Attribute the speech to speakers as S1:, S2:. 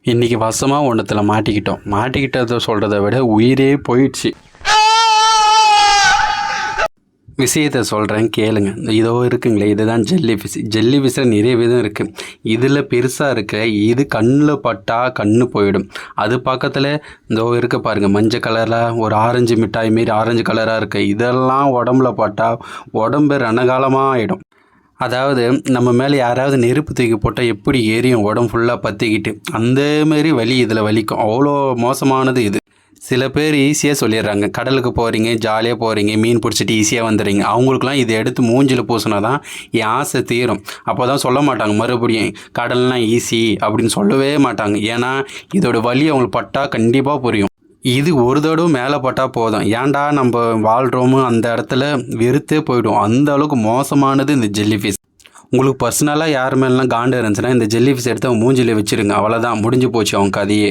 S1: இன்றைக்கி வசமாக ஒன்றத்தில் மாட்டிக்கிட்டதை சொல்கிறத விட உயிரே போயிடுச்சு. விஷயத்தை சொல்கிறேன் கேளுங்க. இதோ இருக்குங்களே, இதுதான் ஜெல்லி ஃபிஷ். ஜெல்லி ஃபிஷ்ஷில் நிறைய விதம் இருக்குது. இதில் பெருசாக இருக்க இது கண்ணில் பட்டால் கண்ணு போயிடும். அது பக்கத்தில் இதோ இருக்க பாருங்கள், மஞ்சள் கலரில் ஒரு ஆரஞ்சு மிட்டாய் மாரி ஆரஞ்சு கலராக இருக்குது. இதெல்லாம் உடம்புல பட்டால் உடம்பு ரணகாலமாக ஆகிடும். அதாவது நம்ம மேலே யாராவது நெருப்பு தூக்கி போட்டால் எப்படி எரியும் உடம்பு ஃபுல்லாக பற்றிக்கிட்டு, அந்தமாரி வலி இதில் வலிக்கும். அவ்வளோ மோசமானது இது. சில பேர் ஈஸியாக சொல்லிடுறாங்க, கடலுக்கு போகிறீங்க, ஜாலியாக போகிறீங்க, மீன் பிடிச்சிட்டு ஈஸியாக வந்துடுறீங்க. அவங்களுக்குலாம் இதை எடுத்து மூஞ்சில் பூசினா தான் என் ஆசை தீரும். அப்போ தான் சொல்ல மாட்டாங்க மறுபடியும் கடல்லாம் ஈஸி அப்படின்னு சொல்லவே மாட்டாங்க. ஏன்னா இதோட வலி அவங்களுக்கு பட்டால் கண்டிப்பாக புரியும். இது ஒரு தடவை மேலே பட்டால் போதும், ஏன்டா நம்ம வாழ்கிறோமோ அந்த இடத்துல வெறுத்தே போயிடும். அந்த அளவுக்கு மோசமானது இந்த ஜெல்லி ஃபிஷ். உங்களுக்கு பர்சனலாக யார் மேலாம் காண்டு இருந்துச்சுன்னா இந்த ஜெல்லி ஃபிஷ் எடுத்து அவங்க மூஞ்சில் வச்சுருங்க. அவ்வளோதான், முடிஞ்சு போச்சு அவங்க கதையே.